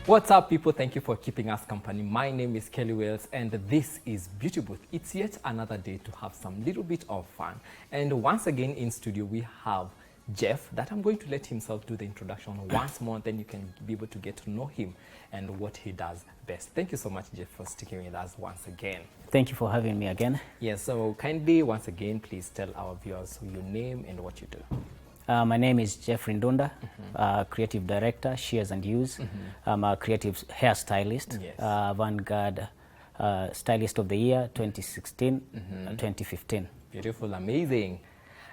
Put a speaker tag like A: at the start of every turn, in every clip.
A: What's up, people? Thank you for keeping us company. My name is Kelly Weils and this is Beauty Booth. It's yet another day to have some little bit of fun. And once again in studio we have Jeff, that I'm going to let himself do the introduction once more, then you can be able to get to know him and what he does best. Thank you so much, Jeff, for sticking with us once again.
B: Thank you for having me again.
A: Yes, so kindly once again please tell our viewers your name and what you do.
B: My name is Jeff Ndunda, Creative Director, Shears and Hues. I'm a creative hairstylist,
A: Yes.
B: Avant Stylist of the Year 2016, 2015.
A: Beautiful, amazing.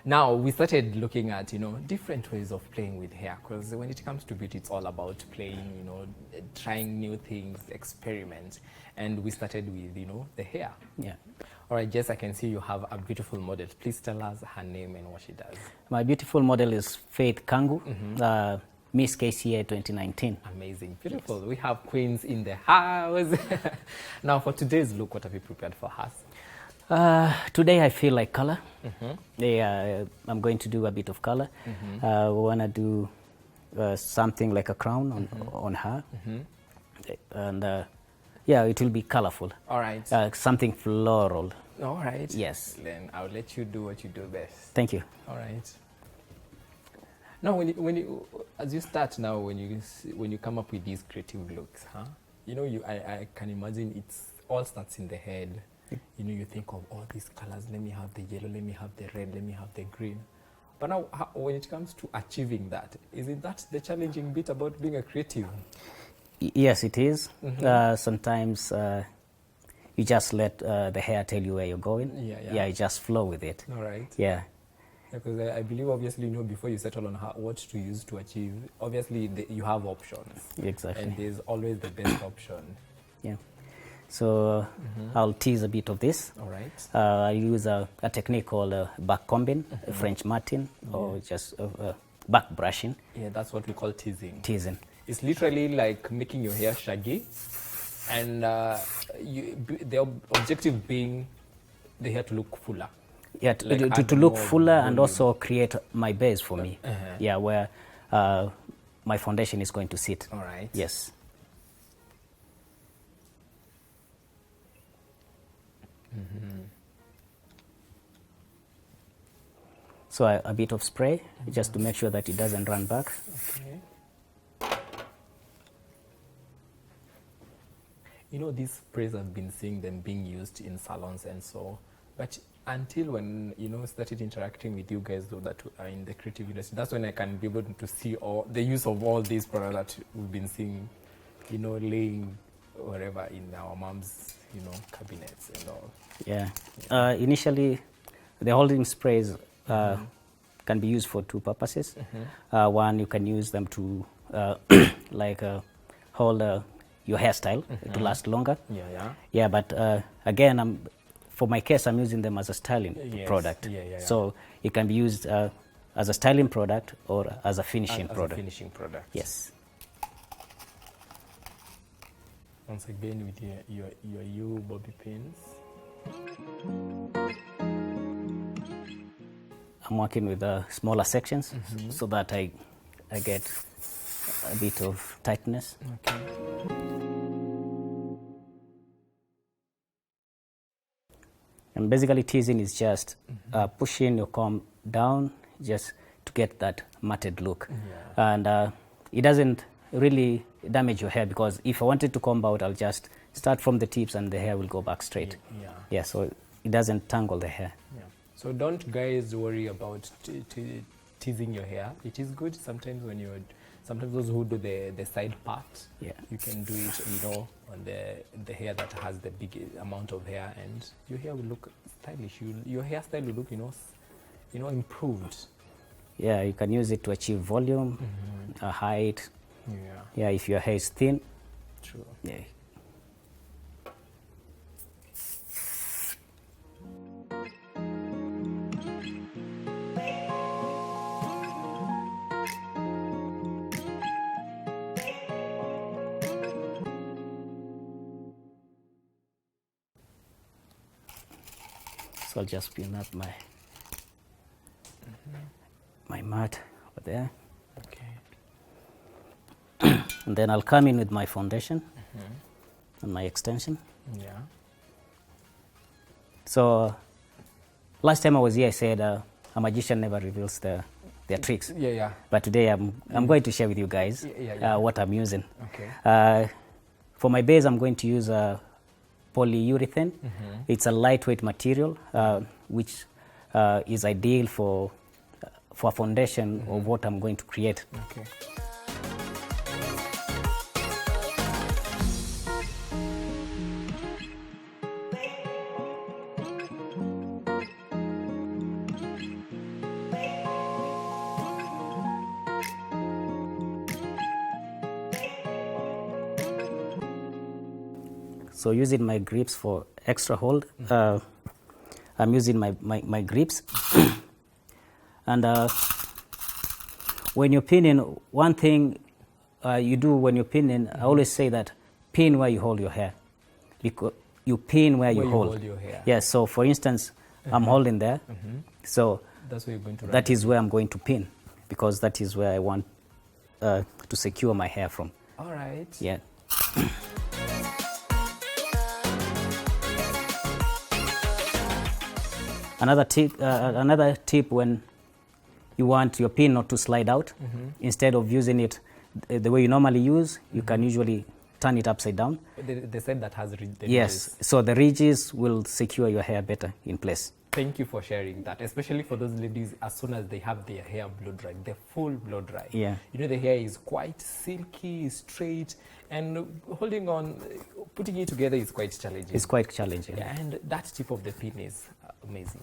A: Now we started looking at, different ways of playing with hair, because when it comes to beauty, it's all about playing, trying new things, experiment. And we started with, the hair.
B: Yeah.
A: All right, Jess, I can see you have a beautiful model. Please tell us her name and what she does.
B: My beautiful model is Faith Kangu, Miss KCA 2019.
A: Amazing, beautiful. Yes. We have queens in the house. Now for today's look, what have you prepared for us?
B: Today I feel like color. I'm going to do a bit of color. We want to do something like a crown on her. And yeah, it will be colorful.
A: All right.
B: Something floral.
A: All right.
B: Yes.
A: Then I'll let you do what you do best.
B: Thank you.
A: All right. Now, when you as you start now, when you come up with these creative looks, I can imagine it's all starts in the head. You think of all these colors. Let me have the yellow. Let me have the red. Let me have the green. But now, when it comes to achieving that, isn't that the challenging bit about being a creative?
B: Yes, it is. Sometimes you just let the hair tell you where you're going. Yeah, you just flow with it.
A: All right.
B: Yeah.
A: Because I believe, obviously, before you settle on what to use to achieve, obviously you have options.
B: Exactly.
A: And there's always the best option.
B: Yeah. So I'll tease a bit of this.
A: All right.
B: I use a technique called back combing, French matting, or just back brushing.
A: Yeah, that's what we call teasing.
B: Teasing.
A: It's literally like making your hair shaggy, and the objective being the hair to look fuller.
B: Yeah, to look fuller and also create my base for me. Yeah, where my foundation is going to sit.
A: All right.
B: Yes. So a bit of spray, just to make sure that it doesn't run back.
A: Okay. These sprays, I've been seeing them being used in salons and so, but until when, started interacting with you guys though that are in the creative industry, that's when I can be able to see the use of all these products that we've been seeing, laying wherever in our mom's, cabinets and all.
B: Yeah. Initially, the holding sprays can be used for two purposes. One, you can use them to hold your hairstyle to last longer. Yeah, but again, for my case, I'm using them as a styling product. So it can be used as a styling product or as a finishing product.
A: As a finishing product.
B: Yes.
A: Once again with your bobby pins.
B: I'm working with smaller sections so that I get a bit of tightness.
A: Okay.
B: And basically teasing is just pushing your comb down just to get that matted look. And it doesn't really damage your hair, because if I wanted to comb out, I'll just start from the tips and the hair will go back straight. Yeah, so it doesn't tangle the hair.
A: Yeah. So don't guys worry about teasing your hair. It is good sometimes when sometimes those who do the side part, you can do it, on the hair that has the big amount of hair, and your hair will look stylish. Your hairstyle will look, improved.
B: Yeah, you can use it to achieve volume, height. Yeah, if your hair is thin.
A: True.
B: Yeah. So I'll just pin up my my mat over there.
A: Okay.
B: And then I'll come in with my foundation and my extension.
A: Yeah.
B: So last time I was here, I said a magician never reveals their tricks.
A: Yeah.
B: But today I'm going to share with you guys what I'm using.
A: Okay.
B: For my base, I'm going to use polyurethane. It's a lightweight material, which is ideal for a foundation of what I'm going to create.
A: Okay.
B: So using my grips for extra hold, I'm using my grips. And when you're pinning, one thing you do when you're pinning, I always say that pin where you hold your hair. Because you pin where you hold
A: your hair.
B: Yes, so for instance, I'm holding there. So
A: that's where you're going to run.
B: that is where I'm going to pin, because that is where I want to secure my hair from.
A: All right.
B: Yeah. Another tip when you want your pin not to slide out, instead of using it the way you normally use, you can usually turn it upside down.
A: They said that has ridges.
B: Yes, so the ridges will secure your hair better in place.
A: Thank you for sharing that, especially for those ladies, as soon as they have their hair blow dry, the full blow dry.
B: Yeah.
A: You know, the hair is quite silky, straight, and putting it together is quite challenging.
B: It's quite challenging.
A: Yeah, and that tip of the pin is amazing.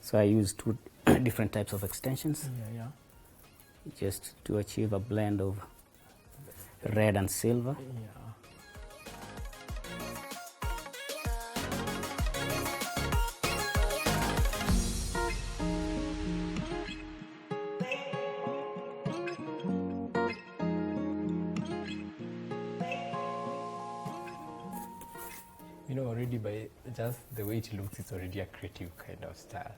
B: So I use two different types of extensions,
A: Yeah.
B: just to achieve a blend of red and silver.
A: Yeah. You know, already by just the way it looks, it's already a creative kind of style.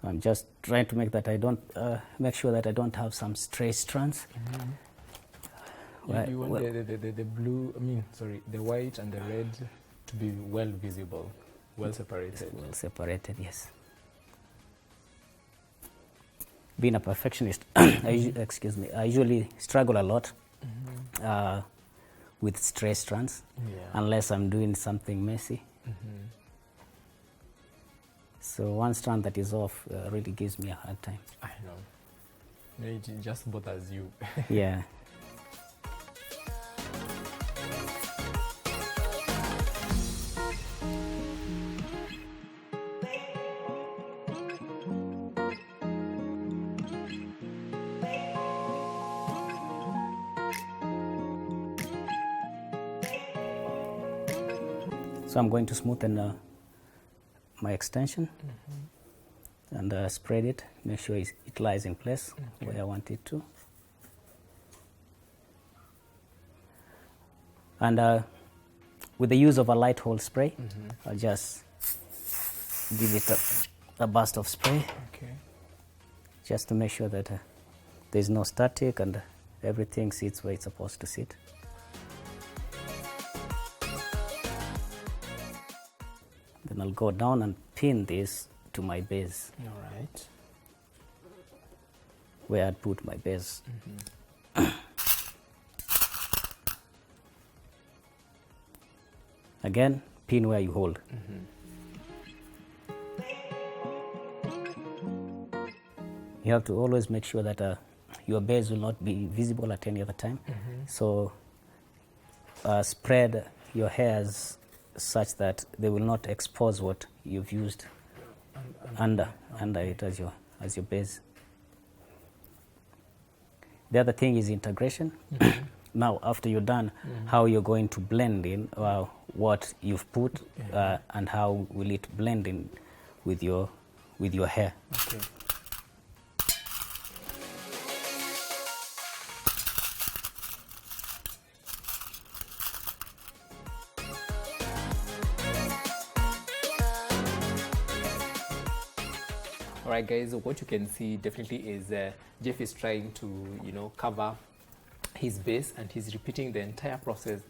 B: So I'm just trying to make that make sure that I don't have some stray strands.
A: You want the blue, the white and the red to be well visible, well separated.
B: Well separated, yes. Being a perfectionist, I usually struggle a lot with stray strands, unless I'm doing something messy. So one strand that is off really gives me a hard time.
A: I know. It just bothers you.
B: Yeah. So I'm going to smoothen my extension and spread it, make sure it lies in place where I want it to. And with the use of a light hold spray, I'll just give it a burst of spray, just to make sure that there's no static and everything sits where it's supposed to sit. Then I'll go down and pin this to my base.
A: All right.
B: Where I'd put my base. Again, pin where you hold. You have to always make sure that your base will not be visible at any other time. So spread your hairs such that they will not expose what you've used under it as your base. The other thing is integration. Now, after you're done, how you're going to blend in what you've put and how will it blend in with your hair.
A: Okay. Alright guys, what you can see definitely is Jeff is trying to, cover his base, and he's repeating the entire process,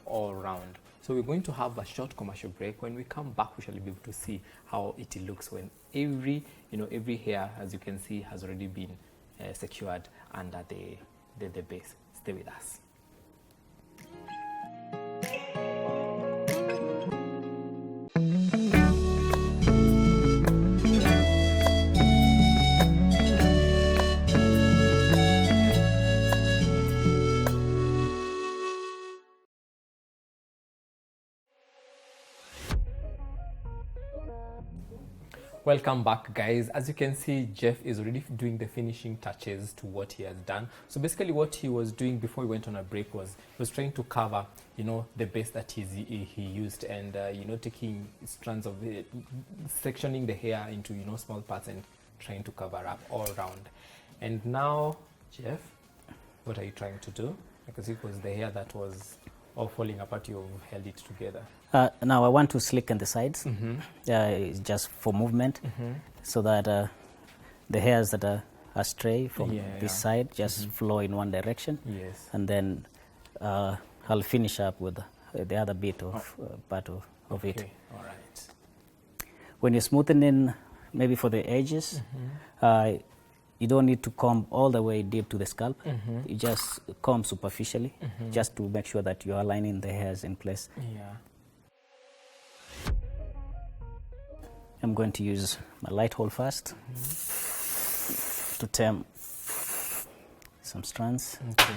A: all around. So we're going to have a short commercial break. When we come back, we shall be able to see how it looks when every hair, as you can see, has already been secured under the base. Stay with us. Welcome back guys. As you can see, Jeff is already doing the finishing touches to what he has done. So basically what he was doing before he went on a break was he was trying to cover the base that he used, and taking strands of it, sectioning the hair into small parts and trying to cover up all around. And now, Jeff, what are you trying to do? Because it was the hair that was all falling apart, you've held it together.
B: Now I want to slicken the sides, just for movement, so that the hairs that are astray from this side just flow in one direction.
A: Yes.
B: And then I'll finish up with the other bit of part of it.
A: Okay, all right.
B: When you're smoothing in, maybe for the edges, you don't need to comb all the way deep to the scalp. You just comb superficially, just to make sure that you're aligning the hairs in place.
A: Yeah.
B: I'm going to use my light hole first to tame some strands.
A: Okay.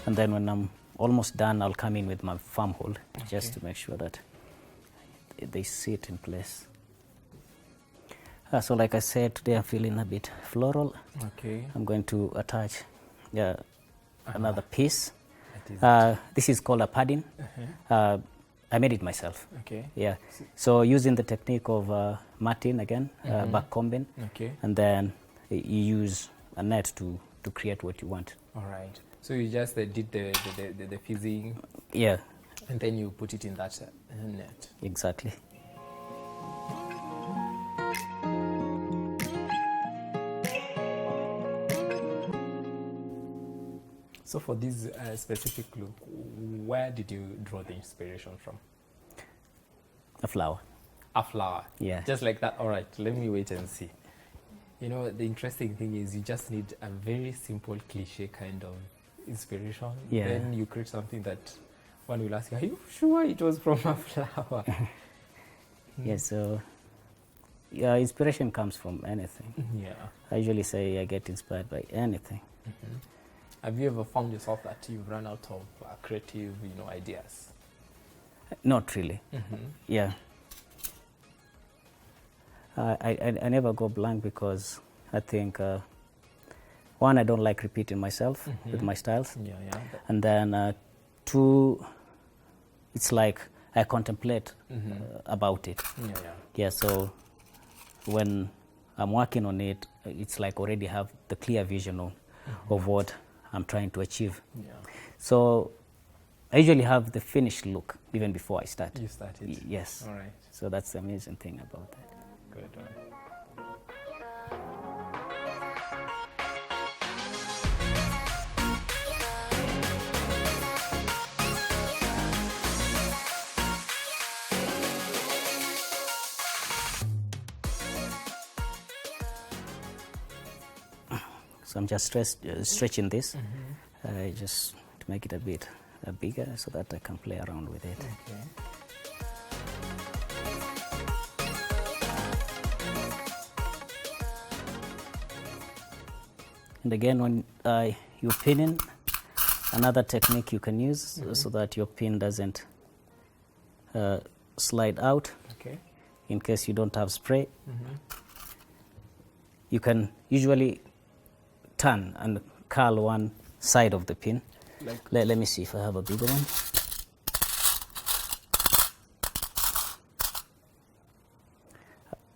B: And then when I'm almost done, I'll come in with my firm hole, just to make sure that they sit in place. So like I said, today I'm feeling a bit floral.
A: Okay.
B: I'm going to attach another piece. This is called a padding. I made it myself.
A: Okay.
B: Yeah. So using the technique of matting again, back combing, and then you use a net to create what you want.
A: All right. So you just did the fizzing.
B: Yeah.
A: And then you put it in that net.
B: Exactly.
A: So for this specific look, where did you draw the inspiration from?
B: A flower.
A: A flower?
B: Yeah.
A: Just like that? All right, let me wait and see. The interesting thing is you just need a very simple cliche kind of inspiration.
B: Yeah.
A: Then you create something that one will ask you, are you sure it was from a flower?
B: Yeah, so inspiration comes from anything.
A: Yeah.
B: I usually say I get inspired by anything.
A: Have you ever found yourself that you've run out of creative, ideas?
B: Not really. Yeah. I never go blank because I think, one, I don't like repeating myself with my styles.
A: Yeah.
B: And then, two, it's like I contemplate about it. Yeah, so when I'm working on it, it's like already have the clear vision of what I'm trying to achieve.
A: Yeah.
B: So I usually have the finished look even before I start.
A: You started?
B: Yes.
A: All right.
B: So that's the amazing thing about that.
A: Good. All right.
B: So I'm just stretching this, just to make it a bit bigger so that I can play around with it.
A: Okay.
B: And again, when you're pinning, another technique you can use so that your pin doesn't slide out.
A: Okay.
B: In case you don't have spray, you can usually turn and curl one side of the pin.
A: Like,
B: Let me see if I have a bigger one.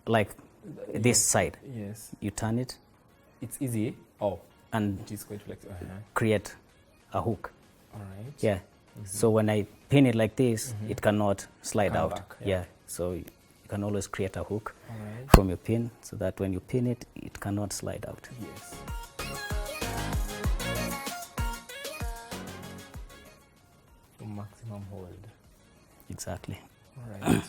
B: Like this side.
A: yes.
B: You turn it
A: It's easy. Oh,
B: and
A: it is quite flexible.
B: create a hook.
A: All right.
B: Yeah. So when I pin it like this, it cannot slide
A: Come
B: out.
A: back,
B: Yeah. So you can always create a hook
A: All right.
B: from your pin so that when you pin it, it cannot slide out.
A: Yes. Maximum hold.
B: Exactly.
A: All right.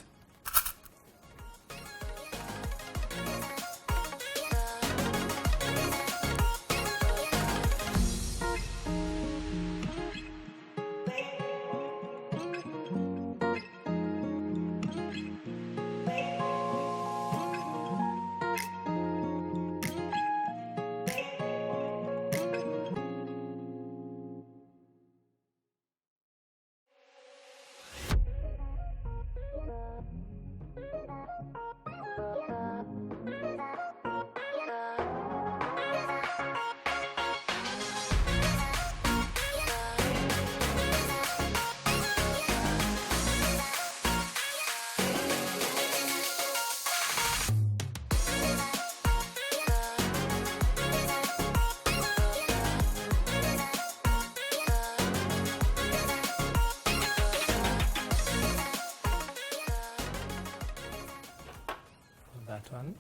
A: That one.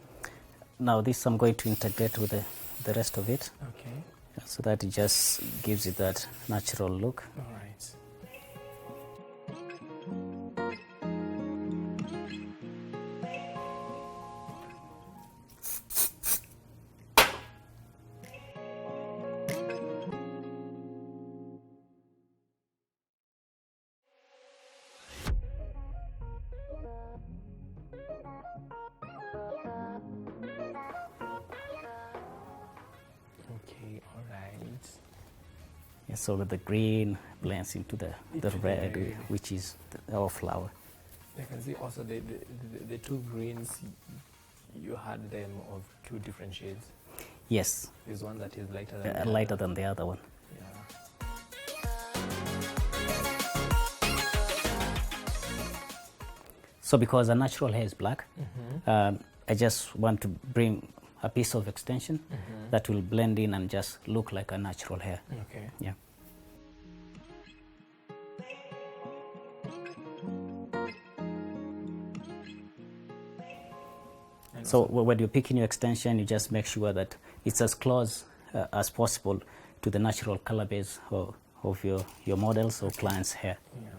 B: Now this I'm going to integrate with the rest of it
A: Okay.
B: so that it just gives it that natural look.
A: All right. Okay, all right.
B: Yeah, so the green blends into the red, which is our flower.
A: I can see also the two greens, you had them of two different shades.
B: Yes,
A: There's one that is lighter than the
B: lighter
A: other.
B: than the other one.
A: Yeah.
B: So because the natural hair is black, I just want to bring a piece of extension that will blend in and just look like a natural hair.
A: Okay.
B: Yeah.
A: And
B: So
A: also-
B: when you're picking your extension, you just make sure that it's as close as possible to the natural color base of your models or clients' hair.
A: yeah.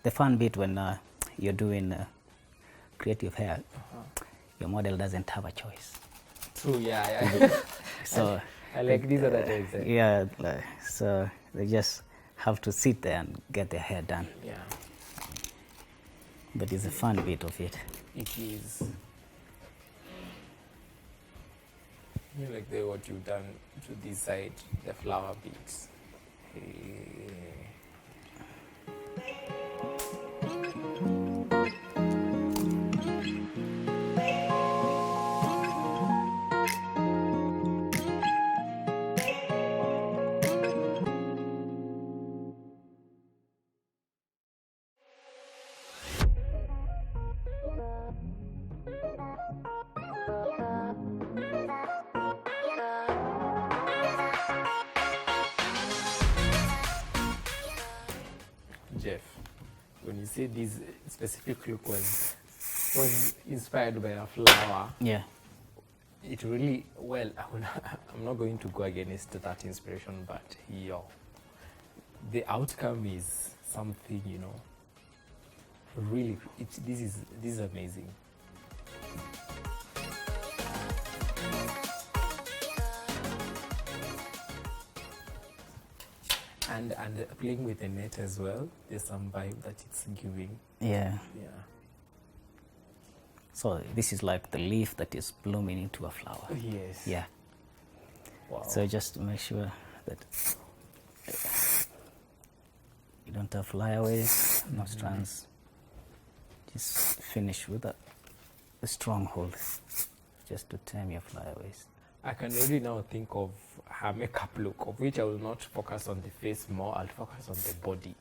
B: The fun bit when you're doing creative hair, your model doesn't have a choice.
A: True, yeah.
B: So
A: I like these other types.
B: yeah, so they just have to sit there and get their hair done.
A: Yeah,
B: But it's a fun bit of it.
A: it is. You like what you've done to this side, the flower beads. Jeff, when you say this specific look was inspired by a flower,
B: Yeah.
A: it really, well, I'm not going to go against that inspiration, but the outcome is something, really, this is amazing. And playing with the net as well, there's some vibe that it's giving.
B: Yeah.
A: Yeah.
B: So this is like the leaf that is blooming into a flower.
A: Yes.
B: Yeah.
A: Wow.
B: So just make sure that you don't have flyaways, no strands. Just finish with a strong hold, just to tame your flyaways.
A: I can already now think of her makeup look, of which I will not focus on the face more, I'll focus on the body.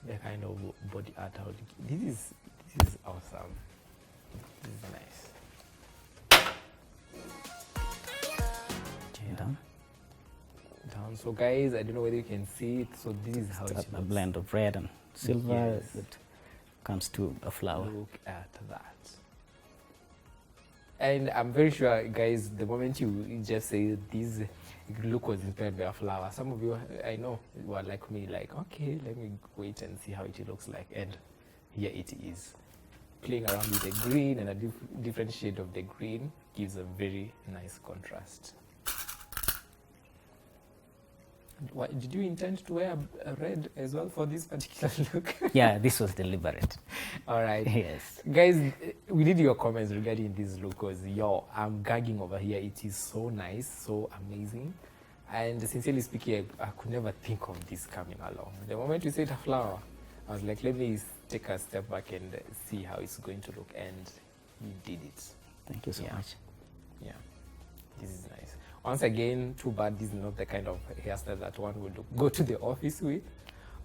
A: The kind of body art. This is awesome. This is nice.
B: Down.
A: Down. So guys, I don't know whether you can see it. So this is how it looks.
B: A blend of red and silver
A: Yes.
B: that comes to a flower.
A: Look at that. And I'm very sure, guys, the moment you just say this look was inspired by a flower, some of you, I know, were like me, like, okay, let me wait and see how it looks like. And here it is. Playing around with the green, and a different shade of the green gives a very nice contrast. What, did you intend to wear a red as well for this particular look?
B: Yeah, this was deliberate.
A: All right.
B: Yes.
A: Guys, we need your comments regarding this look, because I'm gagging over here. It is so nice, so amazing. And sincerely speaking, I could never think of this coming along. The moment you said a flower, I was like, let me take a step back and see how it's going to look. And you did it.
B: Thank you so much.
A: Yeah, this is nice. Once again, too bad this is not the kind of hairstyle that one would go to the office with.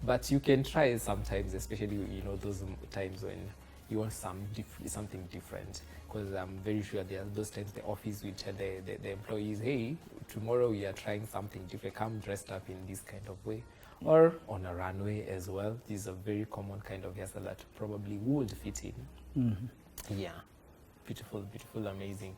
A: But you can try it sometimes, especially, those times when you want something different. Because I'm very sure there are those times the office which the employees, hey, tomorrow we are trying something different, come dressed up in this kind of way. Or on a runway as well. This is a very common kind of hairstyle that probably would fit in.
B: Mm-hmm.
A: Yeah, beautiful, beautiful, amazing.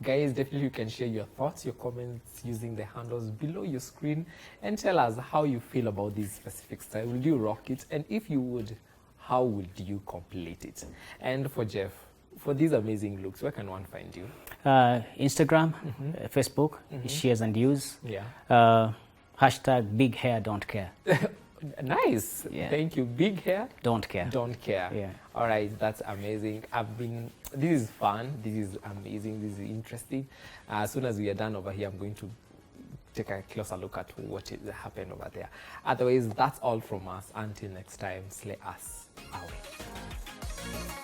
A: Guys, definitely you can share your thoughts, your comments using the handles below your screen, and tell us how you feel about this specific style. Will you rock it? And if you would, how would you complete it? And for Jeff, for these amazing looks, where can one find you?
B: Instagram, Facebook, Shears and Hues.
A: Yeah.
B: Hashtag big hair don't care.
A: Nice.
B: Yeah.
A: Thank you. Big hair?
B: Don't care.
A: Don't care.
B: Yeah.
A: All right, that's amazing. This is fun. This is amazing. This is interesting. As soon as we are done over here, I'm going to take a closer look at what happened over there. Otherwise, that's all from us. Until next time, slay us away.